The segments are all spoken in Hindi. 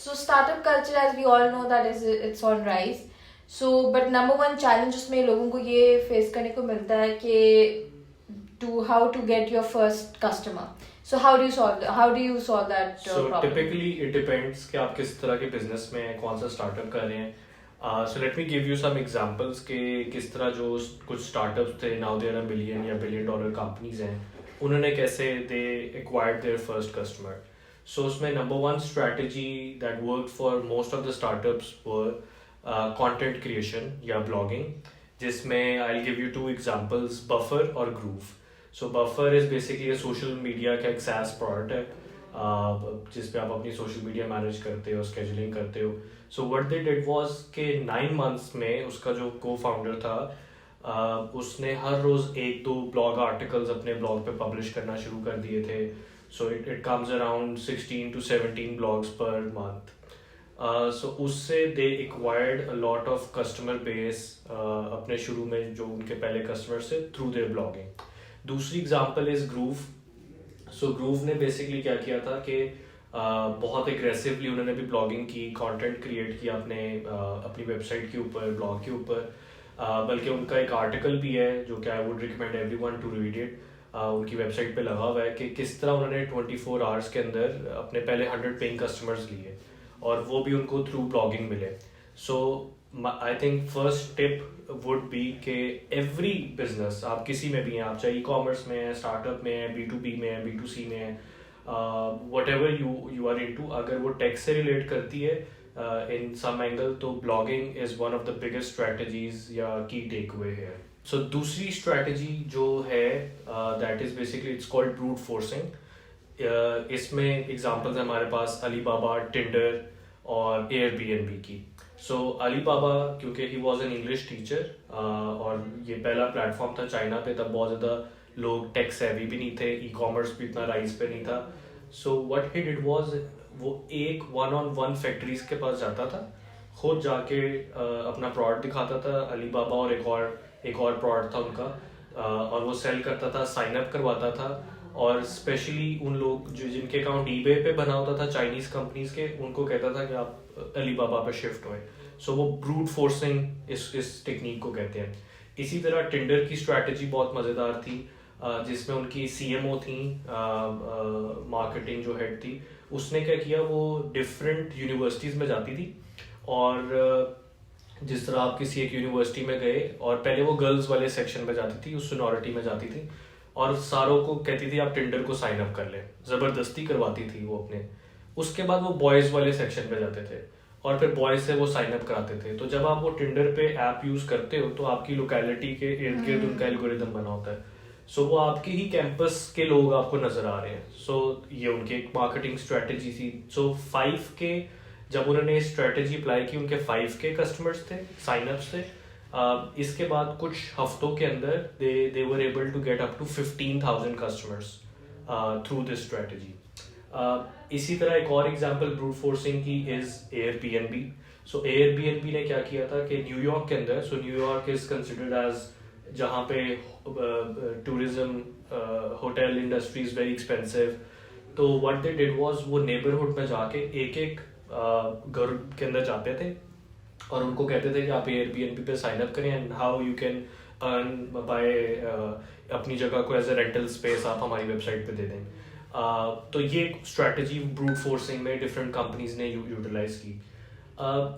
So startup culture, as we all know, that is it's on rise. So but number one challenge उसमें लोगों को ये face करने को मिलता है कि to how to get your first customer. So how do you solve that problem? Typically it depends कि आप किस तरह के business में हैं, कौन सा startup कर रहे हैं. So let me give you some examples कि किस तरह जो कुछ startups थे, now they are a million या billion dollar companies हैं, उन्होंने कैसे they acquired their first customer. So उसमें number one strategy that worked for most of the startups were content creation या blogging, जिसमें I'll give you two examples, Buffer और Groove. So Buffer is basically a social media का एक SaaS product है, जिसपे आप अपनी social media manage करते हो, scheduling करते हो. So what they did was कि 9 months में उसका जो co-founder था, उसने हर रोज एक दो blog articles अपने blog पे publish करना शुरू कर दिए थे. So it comes around 16 to 17 blogs per month. So उससे they acquired a lot of customer base अपने शुरू में जो उनके पहले customers थे through their blogging. दूसरी example is Groove. So Groove ने basically क्या किया था कि बहुत aggressively उन्होंने भी blogging की, content create किया अपनी website के ऊपर, blog के ऊपर, बल्कि उनका एक article भी है जो कि I would recommend everyone to read it. उनकी वेबसाइट पे लगा हुआ है कि किस तरह उन्होंने 24 आवर्स के अंदर अपने पहले 100 पेइंग कस्टमर्स लिए और वो भी उनको थ्रू ब्लॉगिंग मिले. So I think first tip would be कि एवरी बिजनेस, आप किसी में भी हैं, आप चाहे ई कॉमर्स में हैं, स्टार्टअप में हैं, B2B में हैं, B2C में हैं, whatever you are into, अगर वो टेक से रिलेट करती है इन सम एंगल, तो blogging is one of the biggest strategies या की टेक अवे है. सो दूसरी स्ट्रैटेजी जो है that is basically it's called brute forcing. इसमें एग्जांपल्स हैं हमारे पास अलीबाबा, टिंडर और एयरबीएनबी की. सो अलीबाबा क्योंकि he was an English teacher और ये पहला प्लेटफॉर्म था चाइना पे, तब बहुत ज़्यादा लोग टेक सेवी भी नहीं थे, ई कॉमर्स भी इतना राइज पे नहीं था. So what he did was वो एक 1-on-1 फैक्ट्रीज के पास जाता था, खुद जाके अपना प्रोडक्ट दिखाता था. अलीबाबा और एक और प्रोडक्ट था उनका और वो सेल करता था, साइन अप करवाता था. और स्पेशली उन लोग जो जिनके अकाउंट ईबे पे बना होता था चाइनीज कंपनीज के, उनको कहता था कि आप अलीबाबा पे शिफ्ट हुए. सो वो ब्रूट फोर्सिंग इस टेक्निक को कहते हैं. इसी तरह टिंडर की स्ट्रैटेजी बहुत मज़ेदार थी, जिसमें उनकी CMO थी, मार्केटिंग जो हेड थी, उसने क्या किया, वो डिफरेंट यूनिवर्सिटीज़ में जाती थी और जिस तरह आप किसी एक यूनिवर्सिटी में गए और पहले वो गर्ल्स वाले सेक्शन में जाती थी, उस सोनोरिटी में जाती थी और सारों को कहती थी आप टिंडर को साइन अप कर ले, ज़बरदस्ती करवाती थी वो अपने. उसके बाद वो बॉयज़ वाले सेक्शन पे जाते थे और फिर बॉयज़ से वो साइन अप कराते थे. तो जब आप वो टिंडर पे ऐप यूज़ करते हो तो आपकी लोकेलिटी के इर्द गिर्द उनका एल्गोरिदम बना होता है. सो वो आपके ही कैंपस के लोग आपको नज़र आ रहे हैं. सो ये उनकी एक मार्केटिंग स्ट्रैटेजी थी. सो 5K जब उन्होंने स्ट्रेटेजी अप्लाई की, उनके 5K कस्टमर्स थे, साइनअप्स थे. इसके बाद कुछ हफ्तों के अंदर they were able to get up to 15,000 customers through this strategy. इसी तरह एक और एग्जांपल ब्रूट फोर्सिंग की इज एयरबीएनबी. सो एयरबीएनबी ने क्या किया था कि न्यूयॉर्क के अंदर, so New York is considered as जहाँ पे tourism, hotel industry is very expensive. तो व्हाट दे डिड वाज वो नेबरहुड में जाके एक एक घर के अंदर जाते थे और उनको कहते थे कि आप एयरबीएनबी पे साइन अप करें and how you can earn by अपनी जगह को एज ए रेंटल स्पेस आप हमारी वेबसाइट पे दे दें. तो ये स्ट्रैटेजी ब्रूट फोर्सिंग में डिफरेंट कंपनीज ने यूटिलाइज की.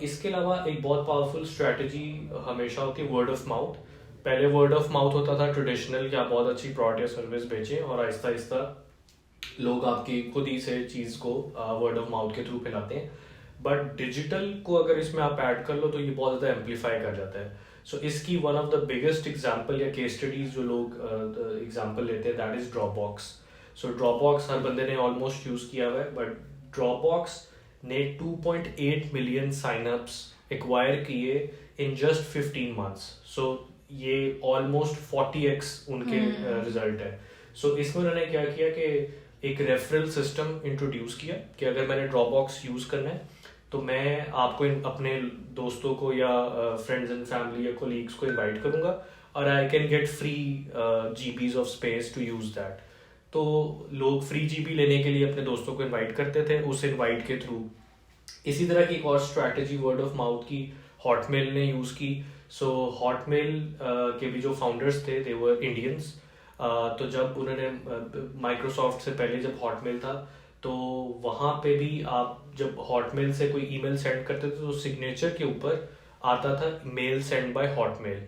इसके अलावा एक बहुत पावरफुल स्ट्रैटेजी हमेशा होती है वर्ड ऑफ माउथ. पहले वर्ड ऑफ माउथ होता था ट्रेडिशनल कि आप बहुत अच्छी प्रोडक्ट या सर्विस बेचें और आहिस्ता आहिस्ता लोग आपकी खुद ही से चीज़ को वर्ड ऑफ माउथ के थ्रू फैलाते हैं. बट डिजिटल को अगर इसमें आप ऐड कर लो तो ये बहुत ज़्यादा एम्पलीफाई कर जाता है. सो इसकी one of the biggest example या केस स्टडीज जो लोग एग्जांपल लेते हैं that is Dropbox. So Dropbox हर बंदे ने ऑलमोस्ट यूज़ किया हुआ है, बट ड्रॉपबॉक्स ने 2.8 मिलियन साइनअप्स एक्वायर किए इन जस्ट 15 मंथ्स. सो ये ऑलमोस्ट 40x उनके रिजल्ट है. सो इसमें उन्होंने क्या किया कि एक रेफरल सिस्टम इंट्रोड्यूस किया कि अगर मैंने ड्रॉपबॉक्स यूज़ करना है तो मैं आपको अपने दोस्तों को या फ्रेंड्स एंड फैमिली या कोलीग्स को इनवाइट करूंगा और I can get free GBs of space to use that. तो लोग फ्री GB लेने के लिए अपने दोस्तों को इनवाइट करते थे. उस इनवाइट के थ्रू इसी तरह की एक और स्ट्रैटेजी वर्ड ऑफ माउथ की हॉटमेल ने यूज़ की। सो हॉटमेल के भी जो फाउंडर्स थे दे वर इंडियंस। तो जब उन्होंने माइक्रोसॉफ्ट से पहले जब हॉटमेल था तो वहाँ पे भी आप जब हॉटमेल से कोई ईमेल सेंड करते थे तो सिग्नेचर के ऊपर आता था मेल सेंड बाय हॉटमेल।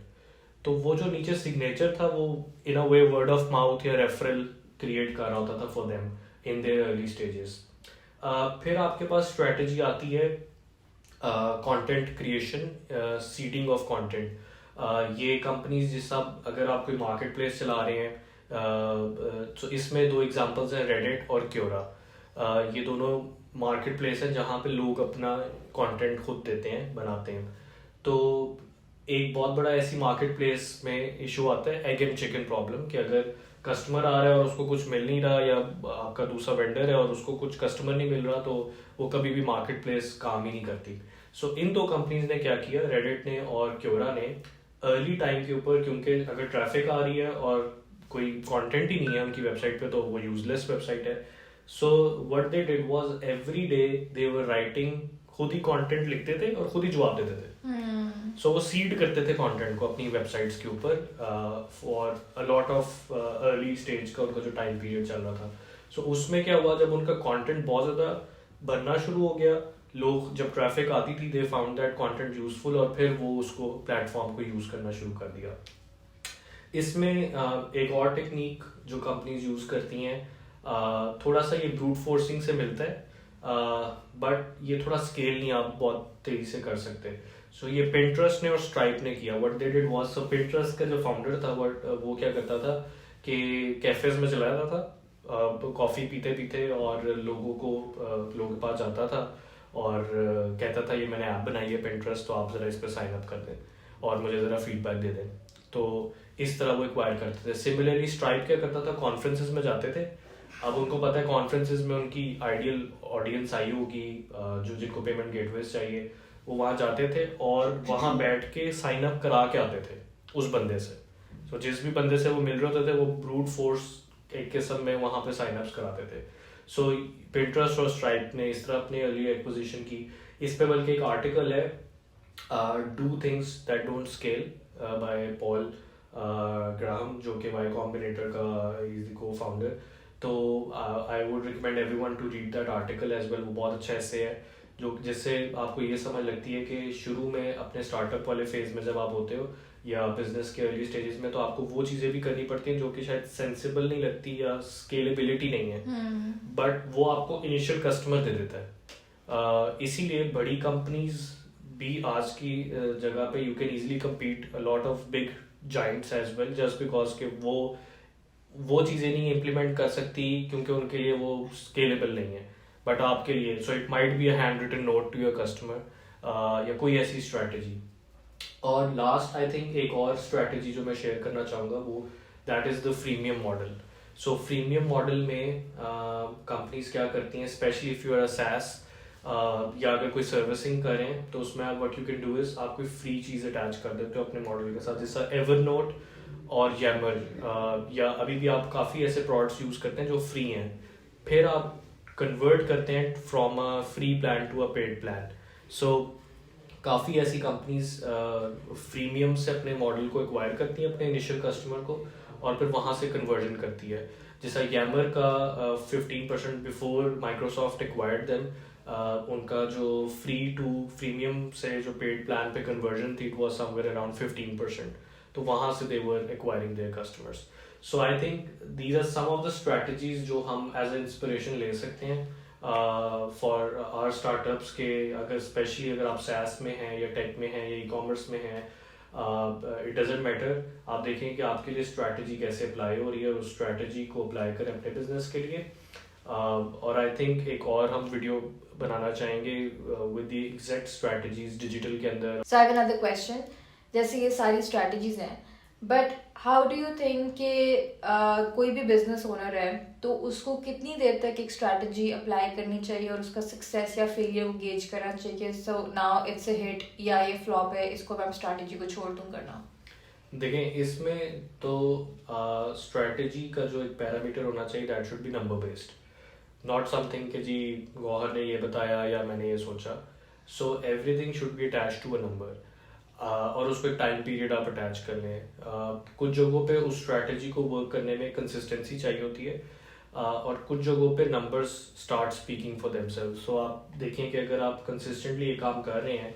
तो वो जो नीचे सिग्नेचर था वो इन अ वे वर्ड ऑफ माउथ या रेफरल क्रिएट कर रहा होता था for them in their early stages. फिर आपके पास स्ट्रेटजी आती है content creation, seeding of content. ये कंपनीज जिस अगर आप कोई मार्केट प्लेस चला रहे हैं, तो इसमें दो एग्जांपल्स हैं, रेडिट और क्योरा। ये दोनों मार्केट प्लेस हैं जहाँ पे लोग अपना कंटेंट खुद देते हैं, बनाते हैं। तो एक बहुत बड़ा ऐसी मार्केट प्लेस में इशू आता है एग एंड चिकन प्रॉब्लम, कि अगर कस्टमर आ रहा है और उसको कुछ मिल नहीं रहा, या आपका दूसरा वेंडर है और उसको कुछ कस्टमर नहीं मिल रहा, तो वो कभी भी मार्केट प्लेस काम ही नहीं करती। सो इन दो कंपनीज ने क्या किया, रेडिट ने और क्योरा ने, अर्ली टाइम के ऊपर, क्योंकि अगर ट्रैफिक आ रही है और कोई कंटेंट ही नहीं है उनकी वेबसाइट पे तो वो यूजलेस वेबसाइट है। So what they did was every day they were writing, खुद ही कंटेंट लिखते थे और खुद ही जवाब देते थे। सो वो सीड करते थे कंटेंट को अपनी वेबसाइट्स के ऊपर for a lot of early stage का उनका जो टाइम पीरियड चल रहा था। सो उसमें क्या हुआ, जब उनका कंटेंट बहुत ज़्यादा बनना शुरू हो गया, लोग जब ट्रैफिक आती थी they found that content useful, और फिर वो उसको प्लेटफॉर्म को यूज़ करना शुरू कर दिया। इसमें एक और टेक्निक जो कंपनीज यूज़ करती हैं, थोड़ा सा ये ब्रूट फोर्सिंग से मिलता है, बट ये थोड़ा स्केल नहीं आप बहुत तेजी से कर सकते। सो ये पिंटरेस्ट ने और स्ट्राइप ने किया। What they did was, so Pinterest का जो फाउंडर था वो क्या करता था कि कैफेज में चला जाता था कॉफ़ी पीते पीते, और लोगों के पास जाता था और कहता था ये मैंने ऐप बनाई है पिंटरेस्ट, तो आप ज़रा इस पर साइन अप कर दें और मुझे ज़रा फीडबैक दे दें। तो इस तरह वो एक्वायर करते थे। सिमिलरली स्ट्राइप क्या करता था, कॉन्फ्रेंसेस में जाते थे। अब उनको पता है कॉन्फ्रेंसेस में उनकी आइडियल ऑडियंस आई होगी, जो जिनको पेमेंट गेटवेज चाहिए, वो वहाँ जाते थे और वहाँ बैठ के साइन अप करा के आते थे उस बंदे से। तो जिस भी बंदे से वो मिल रहे होते थे वो ब्रूट फोर्स एक किस्म में वहाँ पे साइन अप्स कराते थे। सो पिंटरेस्ट और स्ट्राइप ने इस तरह अपनी अर्ली एक्विजिशन की। इस पे बल्कि एक आर्टिकल है, do things that don't scale, by Paul Graham, जो कि वाई कॉम्बिनेटर का इज द को फाउंडर। तो I would recommend everyone to read that article as well. वो बहुत अच्छा ऐसे है जो जिससे आपको ये समझ लगती है कि शुरू में अपने स्टार्टअप वाले फेज में जब आप होते हो या बिजनेस के अर्ली स्टेजेस में, तो आपको वो चीज़ें भी करनी पड़ती हैं जो कि शायद सेंसिबल नहीं लगती या स्केलेबिलिटी नहीं है, बट वो आपको इनिशियल कस्टमर दे देता है। इसीलिए बड़ी कंपनीज भी आज की जगह पे you can easily compete a lot of big giants as well, just because के वो चीज़ें नहीं इम्प्लीमेंट कर सकती क्योंकि उनके लिए वो स्केलेबल नहीं है, बट आपके लिए so it might be a hand written note to your customer या कोई ऐसी स्ट्रैटेजी। और लास्ट आई थिंक एक और स्ट्रैटेजी जो मैं शेयर करना चाहूँगा वो that is the freemium model. So freemium model में कंपनीज क्या करती हैं, specially if you are a SaaS या अगर कोई सर्विसिंग करें तो उसमें आप what you can do is आप कोई फ्री चीज़ अटैच कर देते हो अपने मॉडल के साथ, जैसा एवरनोट और यैमर, या अभी भी आप काफ़ी ऐसे प्रोडक्ट्स यूज़ करते हैं जो फ्री हैं, फिर आप कन्वर्ट करते हैं from a free plan to a paid plan. So काफ़ी ऐसी कंपनीज फ्रीमियम से अपने मॉडल को एक्वायर करती हैं अपने इनिशियल कस्टमर को और फिर वहाँ से कन्वर्जन करती है। जैसा यैमर का 15% बिफोर माइक्रोसॉफ्ट एक्वायर्ड देम, उनका जो फ्री टू प्रीमियम से जो पेड प्लान पे कन्वर्जन थी इट वाज समवेयर अराउंड 15%, तो वहाँ से they were acquiring their customers. So I think these are some of the strategies जो हम एज ए इंस्पिरेशन ले सकते हैं फॉर आवर स्टार्टअप्स के, अगर स्पेशली अगर आप सैस में हैं या टेक में हैं या ई कॉमर्स में हैं, इट डजेंट मैटर, आप देखें कि आपके लिए स्ट्रैटेजी कैसे अप्लाई हो रही है, उस स्ट्रैटेजी को अप्लाई करें अपने बिजनेस के लिए। और आई थिंक एक और हम वीडियो बनाना चाहेंगे with the exact strategies digital के अंदर। सो आई हैव अनदर क्वेश्चन, जैसे ये सारी स्ट्रैटेजीज हैं, but how do you think कि कोई भी बिजनेस ओनर है तो उसको कितनी देर तक एक स्ट्रैटेजी अप्लाई करनी चाहिए और उसका सक्सेस या फेलियर को गेज करना चाहिए कि so now it's a hit या ये फ्लॉप है, इसको मैं स्ट्रैटेजी को छोड़ दूं करना? देखें, इसमें तो स्ट्रैटेजी का जो एक पैरामीटर होना चाहिए that should be number based. Not something कि जी गौहर ने ये बताया या मैंने ये सोचा. So everything should be attach to a number. और उसको एक टाइम पीरियड आप अटैच कर लें. कुछ जगहों पे उस स्ट्रैटेजी को वर्क करने में कंसिस्टेंसी चाहिए होती है. और कुछ जगहों पे numbers start speaking for themselves. So आप देखें कि अगर आप कंसिस्टेंटली ये काम कर रहे हैं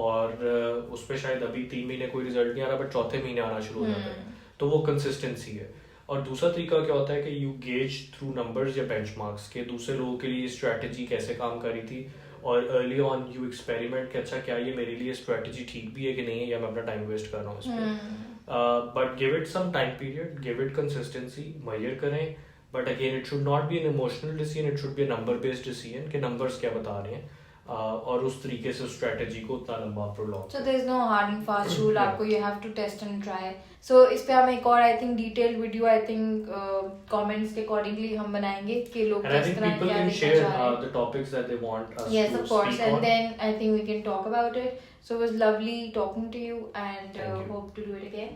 और उस पर शायद अभी 3 महीने कोई रिजल्ट नहीं आ रहा बट चौथे महीने आना शुरू हो जाता है, तो वो कंसिस्टेंसी है. और दूसरा तरीका क्या होता है कि यू गेज थ्रू नंबर्स या बेंचमार्क्स के दूसरे लोगों के लिए स्ट्रैटेजी कैसे काम कर रही थी, और अर्ली ऑन यू एक्सपेरिमेंट कि अच्छा क्या ये मेरे लिए स्ट्रैटेजी ठीक भी है कि नहीं है, या मैं अपना टाइम वेस्ट कर रहा हूँ इस पर. But give it some time period, give it consistency, measure करें. But again it should not be an emotional decision, it should be number based decision कि नंबर्स क्या बता रहे हैं. और उस तरीके से स्ट्रैटेजी को उतना लंबा prolong. So there is no hard and fast rule. आपको you have to test and try. So इस पे हम एक और I think detailed video I think comments के accordingly हम बनाएंगे कि लोग And I किस think तरह people क्या can देखना share चाह रहे हैं. the topics that they want us Yes, to of course. speak And on. then I think we can talk about it. So it was lovely talking to you and Thank you. hope to do it again.